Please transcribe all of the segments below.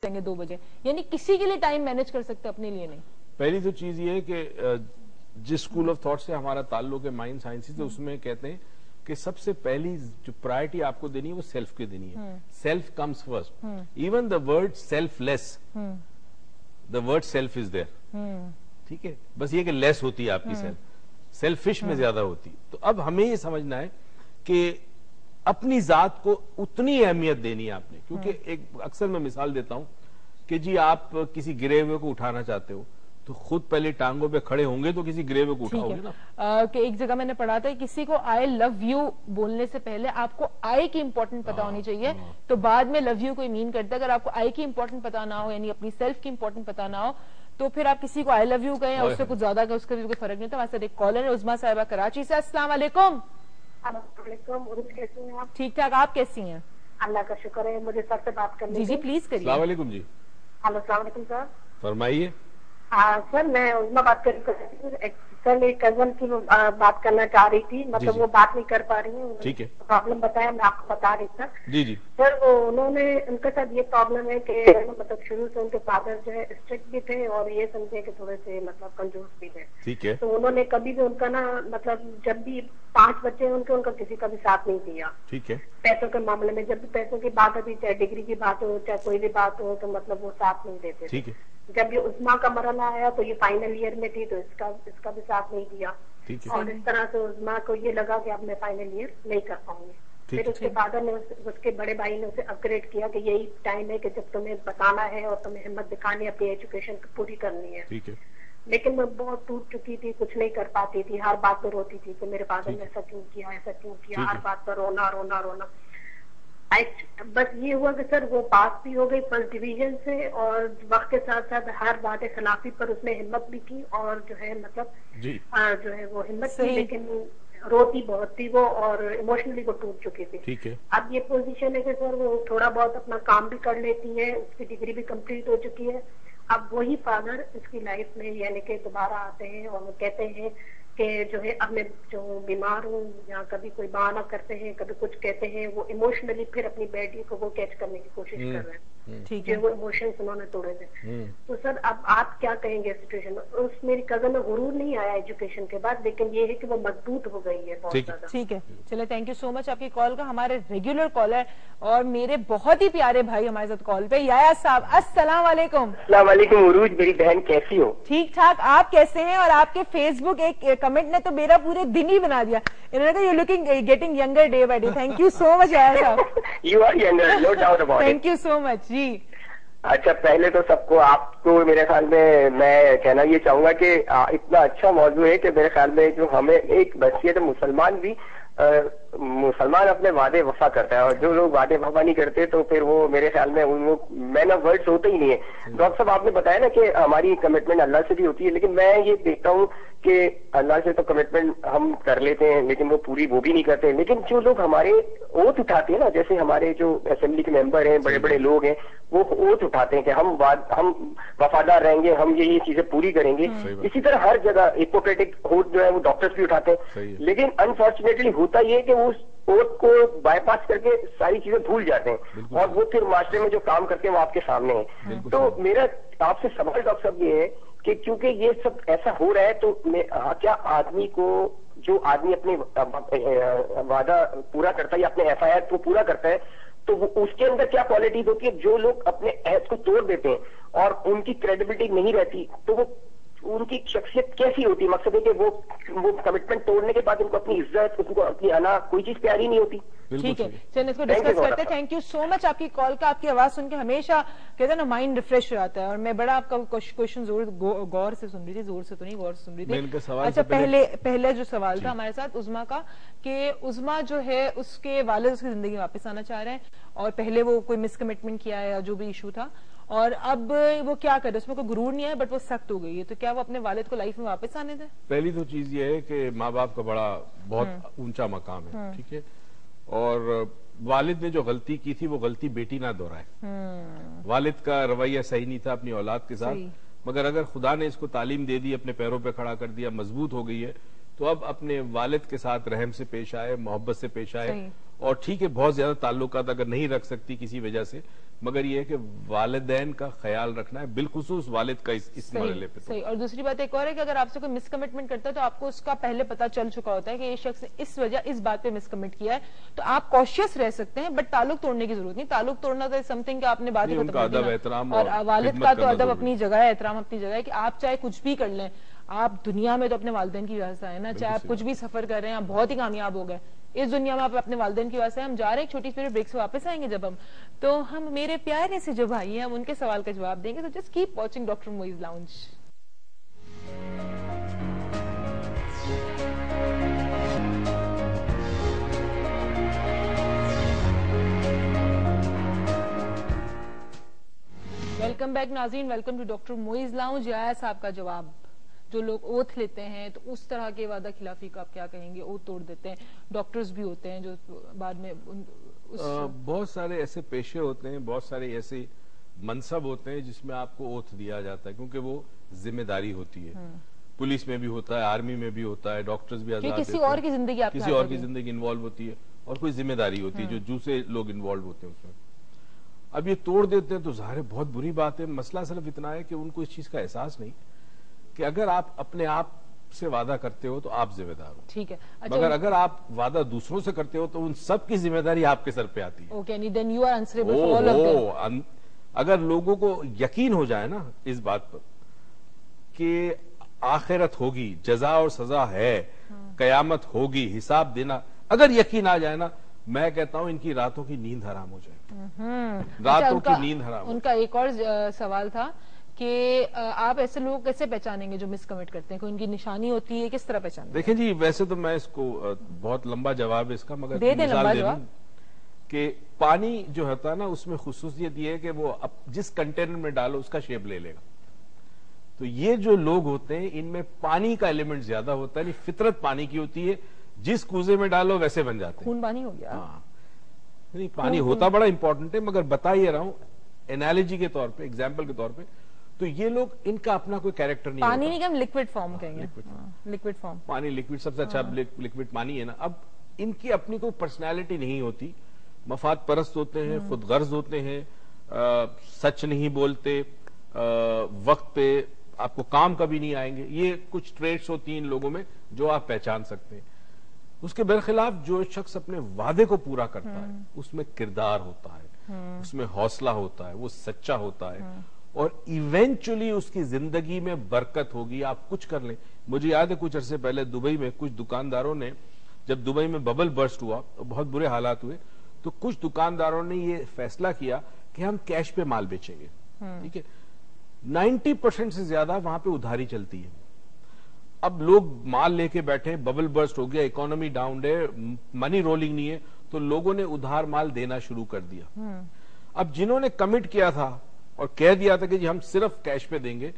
जाएंगे 2 बजे, यानी किसी के लिए टाइम मैनेज कर सकते अपने लिए नहीं। पहली तो चीज ये है कि जिस स्कूल ऑफ थॉट से हमारा ताल्लुक है माइंड साइंसेज से, उसमें कहते हैं कि सबसे पहली जो प्रायोरिटी आपको देनी है वो सेल्फ की देनी है। Self comes first. Even the word selfless, the word self is there, ठीक है, बस ये कि लेस होती है आपकी सेल्फ, सेल्फिश में ज्यादा होती। तो अब हमें ये समझना है कि अपनी जात को उतनी अहमियत देनी है आपने, क्योंकि एक अक्सर मैं मिसाल देता हूं कि जी आप किसी गिरे हुए को उठाना चाहते हो तो खुद पहले टांगों पे खड़े होंगे तो किसी गिरे हुए को उठाओगे ना। कि एक जगह मैंने पढ़ा था किसी को आई लव यू बोलने से पहले आपको आई की इंपॉर्टेंट पता होनी चाहिए, तो बाद में लव यू को मीन करता है। अगर आपको आई की इंपॉर्टेंट पता ना हो, यानी अपनी सेल्फ की इंपॉर्टेंट पता ना हो, तो फिर आप किसी को आई लव यू कहें उससे कुछ ज्यादा कहें, उसका भी कोई फर्क नहीं था। हमारे साथ एक कॉलर है उस्मा साहिबा कराची से। अस्सलाम वालेकुम। कैसी हैं आप? ठीक ठाक, आप कैसी हैं? अल्लाह का शुक्र है। मुझे सर से बात करनी जी जी प्लीज करिए। अस्सलाम वालेकुम जी। हेलो अस्सलाम वालेकुम सर। फरमाइए। हाँ सर, मैं उस्मा बात कर रही थी। सर मेरी कजन की बात करना चाह रही थी, मतलब वो बात नहीं कर पा रही है। ठीक है। प्रॉब्लम बताया, मैं आपको बता रही सर। जी जी सर वो उन्होंने, उनके साथ ये प्रॉब्लम है कि मतलब शुरू से उनके फादर जो है स्ट्रिक्ट भी थे और ये समझे कि थोड़े से मतलब कंजूस भी थे। ठीक है। तो उन्होंने कभी भी उनका ना मतलब जब भी 5 बच्चे हैं उनका किसी का भी साथ नहीं दिया। ठीक है। पैसों के मामले में जब भी पैसों की बात होती, चाहे डिग्री की बात हो चाहे कोई भी बात हो, तो मतलब वो साथ नहीं देते। ठीक है। जब ये उस्मा का मरला आया तो ये फाइनल ईयर में थी तो इसका भी साथ नहीं दिया। ठीक है। और इस तरह से उस्मा को ये लगा कि अब मैं फाइनल ईयर नहीं कर पाऊंगी। फिर उसके फादर ने उसके बड़े भाई ने उसे अपग्रेड किया कि यही टाइम है कि जब तुम्हें बताना है और तुम्हें हिम्मत दिखानी है, अपनी एजुकेशन पूरी करनी है। ठीक है। लेकिन मैं बहुत टूट चुकी थी, कुछ नहीं कर पाती थी, हर बात पर रोती थी कि मेरे फादर ने ऐसा क्यों किया, ऐसा क्यों किया, हर बात पर रोना रोना रोना। बस ये हुआ कि सर वो पास भी हो गई फर्स्ट डिवीजन से, और वक्त के साथ साथ हर बात खिलाफी पर उसने हिम्मत भी की और जो है मतलब जो है वो हिम्मत की, लेकिन रोती बहुत थी वो और इमोशनली वो टूट चुकी थी। ठीक है। अब ये पोजीशन है कि सर वो थोड़ा बहुत अपना काम भी कर लेती है, उसकी डिग्री भी कंप्लीट हो चुकी है। अब वही फादर इसकी लाइफ में यानी कि दोबारा आते हैं और वो कहते हैं कि जो है अब मैं जो बीमार हूँ, या कभी कोई बहाना करते हैं, कभी कुछ कहते हैं, वो इमोशनली फिर अपनी बेटी को वो कैच करने की कोशिश कर रहे हैं। ठीक है। वो इमोशंस उन्होंने तोड़े थे। तो सर अब आप क्या कहेंगे सिचुएशन में? उस मेरी कजन में गुरूर नहीं आया एजुकेशन के बाद, लेकिन ये है कि वो मजबूत हो गई है बहुत ज्यादा। ठीक है, चले थैंक यू सो मच आपकी कॉल का। हमारे रेगुलर कॉलर और मेरे बहुत ही प्यारे भाई हमारे साथ कॉल पे, याया साहब। अस्सलाम वालेकुम। अस्सलाम वालेकुम उरूज, मेरी बहन कैसी हो? ठीक ठाक, आप कैसे हैं? और आपके फेसबुक एक कमेंट ने तो मेरा पूरे दिन ही बना दिया। इन्होंने कहा you looking getting younger day by day. Thank you so much याया साहब। You are younger, no doubt about it. Thank you so much जी। अच्छा, पहले तो सबको आपको मेरे ख्याल में मैं कहना ये चाहूंगा कि इतना अच्छा मौजूद है कि मेरे ख्याल में जो हमें एक बहसियत मुसलमान भी मुसलमान अपने वादे वफा करता है, और जो लोग वादे वफा नहीं करते तो फिर वो मेरे ख्याल में उन लोग मैन ऑफ वर्ड्स होते ही नहीं है। डॉक्टर साहब आपने बताया ना कि हमारी कमिटमेंट अल्लाह से भी होती है, लेकिन मैं ये देखता हूँ कि अल्लाह से तो कमिटमेंट हम कर लेते हैं लेकिन वो पूरी वो भी नहीं करते। लेकिन जो लोग हमारे ओथ उठाते हैं ना, जैसे हमारे जो असेंबली के मेंबर हैं, बड़े बड़े लोग हैं, वो ओथ उठाते हैं कि हम वफादार रहेंगे, हम ये चीजें पूरी करेंगे। इसी तरह हर जगह हिपोक्रेटिक ओथ जो है वो डॉक्टर्स भी उठाते हैं, लेकिन अनफॉर्चुनेटली होता ये है कि वो उस ओथ को बाईपास करके सारी चीजें भूल जाते हैं और वो फिर मास्टर में जो काम करते हैं वो आपके सामने है। तो मेरा आपसे सवाल डॉक्टर साहब ये है कि क्योंकि ये सब ऐसा हो रहा है तो क्या आदमी को, जो आदमी अपने वादा पूरा करता है या अपने FIR को पूरा करता है, तो वो उसके अंदर क्या क्वालिटीज होती है? जो लोग अपने एहद को तोड़ देते हैं और उनकी क्रेडिबिलिटी नहीं रहती, तो वो उनकी शख्सियत कैसी होती है? मकसद है कि वो कमिटमेंट तोड़ने के बाद उनको अपनी इज्जत, उनको अपनी अना, कोई चीज प्यारी नहीं होती। ठीक है, चलिए इसको डिस्कस करते हैं। थैंक यू सो मच आपकी कॉल का। आपकी आवाज सुन के हमेशा कहते हैं ना माइंड रिफ्रेश हो जाता है, और मैं बड़ा आपका क्वेश्चन गौर से सुन रही थी, जोर से तो नहीं, गौर से सुन रही थी। अच्छा, पहले जो सवाल था हमारे साथ उस्मा का, कि उस्मा जो है उसके वालिद उसकी जिंदगी में वापस आना चाह रहे हैं, और पहले वो कोई मिसकमिटमेंट किया है या जो भी इशू था, और अब वो क्या करे, उसमें कोई गुरूर नहीं है बट वो सख्त हो गई है, तो क्या वो अपने वालिद को लाइफ में वापस आने दे? पहली तो चीज ये है कि माँ बाप का बहुत ऊंचा मकाम है, ठीक है, और वालिद ने जो गलती की थी वो गलती बेटी ना दोहराए। वालिद का रवैया सही नहीं था अपनी औलाद के साथ, मगर अगर खुदा ने इसको तालीम दे दी, अपने पैरों पे खड़ा कर दिया, मजबूत हो गई है, तो अब अपने वालिद के साथ रहम से पेश आए, मोहब्बत से पेश आए। और ठीक है, बहुत ज्यादा ताल्लुकात अगर नहीं रख सकती किसी वजह से, مگر یہ ہے کہ والدین کا خیال رکھنا ہے، بالخصوص والد کا اس مرحلے پہ. صحیح. اور دوسری بات ایک اور ہے کہ اگر آپ سے کوئی مس کمٹمنٹ کرتا ہے تو آپ کو اس کا پہلے پتا چل چکا ہوتا ہے کہ یہ شخص اس وجہ اس بات پہ مس کمٹ کیا ہے، تو آپ کوشیس رہ سکتے ہیں، بٹ تعلق توڑنے کی ضرورت نہیں. تعلق توڑنا تو سم تھنگ کہ آپ نے بات ہی ختم کر دی. اور والد کا تو ادب اپنی جگہ ہے، احترام اپنی جگہ ہے، کہ آپ چاہے کچھ بھی کر لیں، آپ دنیا میں تو اپنے والدین کی وجہ سے آئے نا. چاہے آپ کچھ بھی سفر کر رہے ہیں، آپ بہت ہی کامیاب ہو گئے اس دنیا میں، آپ اپنے والدین کی وجہ سے. ہم جا رہے ہیں چھوٹی سی بریک سے واپس آئیں گے جب تو ہم میرے پیارے سے جو بھائی ہیں ہم ان کے سوال کا جواب دیں گے. تو just keep watching doctor Moiz lounge. Welcome back ناظرین، welcome to doctor Moiz lounge. یا صاحب کا جواب، جو لوگ اوتھ لیتے ہیں تو اس طرح کے وعدہ خلافی کا آپ کیا کہیں گے؟ اوتھ توڑ دیتے ہیں، ڈاکٹرز بھی ہوتے ہیں جو بعد میں بہت سارے ایسے پیشے ہوتے ہیں، بہت سارے ایسے منصب ہوتے ہیں جس میں آپ کو اوتھ دیا جاتا ہے، کیونکہ وہ ذمہ داری ہوتی ہے. پولیس میں بھی ہوتا ہے، آرمی میں بھی ہوتا ہے، ڈاکٹرز بھی آزاد، کسی اور کی زندگی کسی اور کی زندگی انوالو ہوتی ہے، اور کوئی ذمہ داری ہوتی ہے جو دوسرے لوگ انوالو ہوتے ہیں اس میں. اب یہ توڑ دیتے ہیں تو ظاہر بہت بری بات ہے. مسئلہ صرف اتنا ہے کہ ان کو اس چیز کا احساس نہیں کہ اگر آپ اپنے آپ سے وعدہ کرتے ہو تو آپ ذمہ دار ہو. ٹھیک ہے. مگر اگر آپ وعدہ دوسروں سے کرتے ہو تو ان سب کی ذمہ داری آپ کے سر پہ آتی ہے. Okay, then you are answerable for all of them. اگر لوگوں کو یقین ہو جائے نا اس بات پر کہ آخرت ہوگی، جزا اور سزا ہے، قیامت ہوگی، حساب دینا، اگر یقین آ جائے نا، میں کہتا ہوں ان کی راتوں کی نیند حرام ہو جائے. راتوں کی نیند حرام. ان کا ایک اور سوال تھا کہ آپ ایسے لوگ کیسے پہچانیں گے جو مس کمٹ کرتے ہیں؟ کوئی ان کی نشانی ہوتی ہے، کس طرح پہچانیں گے؟ دیکھیں جی، ویسے تو میں اس کو بہت لمبا جواب ہے اس کا، مگر دے دیں لمبا جواب. کہ پانی جو ہوتا ہے نا اس میں خصوصیت یہ ہے کہ وہ جس کنٹینر میں ڈالو اس کا شیپ لے لے گا. تو یہ جو لوگ ہوتے ہیں ان میں پانی کا ایلیمنٹ زیادہ ہوتا ہے، یعنی فطرت پانی کی ہوتی ہے، جس کوزے میں ڈالو ویسے بن جاتے ہیں. خون پانی ہو گیا. ہاں، نہیں پانی ہوتا بڑا امپورٹنٹ ہے، مگر بتا یہ رہا ہوں انالوجی کے طور پہ، ایگزامپل کے طور پہ. تو یہ لوگ ان کا اپنا کوئی کیریکٹر نہیں. پانی نہیں کہ ہم لکوڈ فارم کہیں گے. لکوڈ فارم پانی، لکوڈ سب سے اچھا لکوڈ پانی ہے نا. اب ان کی اپنی کوئی پرسنالٹی نہیں ہوتی، مفاد پرست ہوتے ہیں، خود غرض ہوتے ہیں، سچ نہیں بولتے، وقت پہ آپ کو کام کبھی نہیں آئیں گے. یہ کچھ ٹریٹس ہوتی ہیں ان لوگوں میں جو آپ پہچان سکتے ہیں. اس کے برخلاف جو شخص اپنے وعدے کو پورا کرتا ہے اس میں کردار ہوتا ہے، اس میں حوصلہ ہوتا ہے، وہ سچا ہوتا ہے، اور ایونچولی اس کی زندگی میں برکت ہوگی. آپ کچھ کر لیں. مجھے یاد ہے کچھ عرصے پہلے دبئی میں کچھ دکانداروں نے، جب دبئی میں ببل برسٹ ہوا، بہت برے حالات ہوئے، تو کچھ دکانداروں نے یہ فیصلہ کیا کہ ہم کیش پہ مال بیچیں گے. ٹھیک ہے، 90% سے زیادہ وہاں پہ ادھاری چلتی ہے. اب لوگ مال لے کے بیٹھے، ببل برسٹ ہو گیا، اکانومی ڈاؤن ہے، منی رولنگ نہیں ہے، تو لوگوں نے ادھار مال دینا شروع کر دیا. اب جنہوں نے کمٹ کیا تھا اور کہہ دیا تھا کہ جی ہم صرف کیش پہ دیں گے،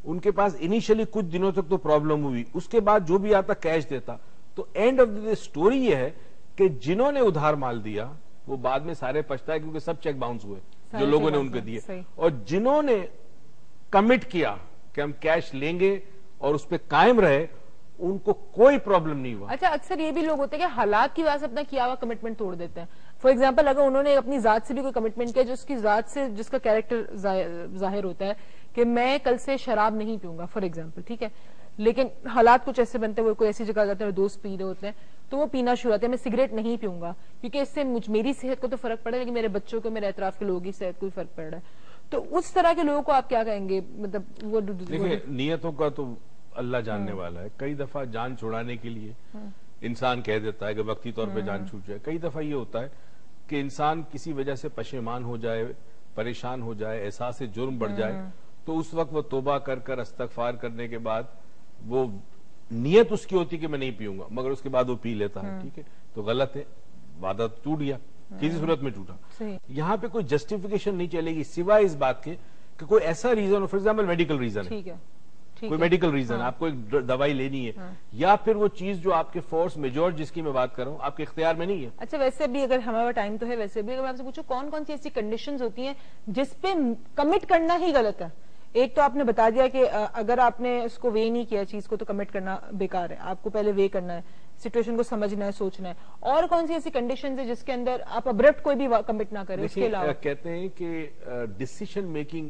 ان کے پاس انیشلی کچھ دنوں تک تو پرابلم ہوئی، اس کے بعد جو بھی آتا کیش دیتا. تو اینڈ آف دی اسٹوری یہ ہے کہ جنہوں نے ادھار مال دیا وہ بعد میں سارے پچھتا ہے، کیونکہ سب چیک باؤنس ہوئے جو لوگوں نے ان کو دیے. اور جنہوں نے کمٹ کیا کہ ہم کیش لیں گے اور اس پہ قائم رہے، ان کو کوئی پرابلم نہیں ہوا. اچھا، اکثر یہ بھی لوگ ہوتے ہیں کہ حالات کی وجہ سے اپنا کیا ہوا کمٹمنٹ توڑ دیتے ہیں. فار ایگزامپل، اگر انہوں نے اپنی ذات سے بھی کوئی کمٹمنٹ کیا جو اس کی ذات سے، جس کا کیریکٹر ظاہر ہوتا ہے کہ میں کل سے شراب نہیں پیوں گا، فار ایگزامپل، ٹھیک ہے، لیکن حالات کچھ ایسے بنتے ہیں، وہ کوئی ایسی جگہ جاتے ہیں دوست پی رہے ہوتے ہیں تو وہ پینا شروع ہوتا ہے. میں سگریٹ نہیں پیوں گا کیونکہ اس سے میری صحت کو تو فرق پڑ رہا ہے، لیکن میرے بچوں کو، میرے اطراف کے لوگوں کی صحت کو بھی فرق پڑ رہا ہے. تو اس طرح کے لوگوں کو آپ کیا کہیں گے؟ مطلب وہ نیتوں کا تو اللہ جاننے والا ہے. کئی دفعہ جان چھڑانے کے لیے انسان کہہ دیتا ہے کہ وقتی طور پہ جان چھوٹ جائے. کئی دفعہ یہ ہوتا ہے کہ انسان کسی وجہ سے پشیمان ہو جائے، پریشان ہو جائے، احساس جرم بڑھ جائے، تو اس وقت وہ توبہ کر کر استغفار کرنے کے بعد وہ نیت اس کی ہوتی کہ میں نہیں پیوں گا، مگر اس کے بعد وہ پی لیتا ہے. ٹھیک ہے، تو غلط ہے، وعدہ ٹوٹ گیا، کسی صورت میں ٹوٹا. یہاں پہ کوئی جسٹیفیکیشن نہیں چلے گی سوائے اس بات کے کہ کوئی ایسا reason who, for example medical reason ہے، کوئی میڈیکل ریزن، آپ کو ایک دوائی لینی ہے، یا پھر وہ چیز جو آپ کے فورس میجور جس کی میں بات کر رہا ہوں آپ کے اختیار میں نہیں ہے. اچھا، ویسے بھی اگر ہمارا ٹائم تو ہے، ویسے بھی اگر میں آپ سے پوچھوں کون کون سی ایسی کنڈیشنز ہوتی ہیں جس پہ کمٹ کرنا ہی غلط ہے؟ ایک تو آپ نے بتا دیا کہ اگر آپ نے اس کو وے نہیں کیا چیز کو تو کمٹ کرنا بیکار ہے، آپ کو پہلے وے کرنا ہے. सिचुएशन को समझना है, सोचना है, और कौन सी ऐसी कंडीशंस है जिसके अंदर आप अब्रप्ट कोई भी कमिट ना करें? उसके अलावा कहते हैं कि डिसीजन मेकिंग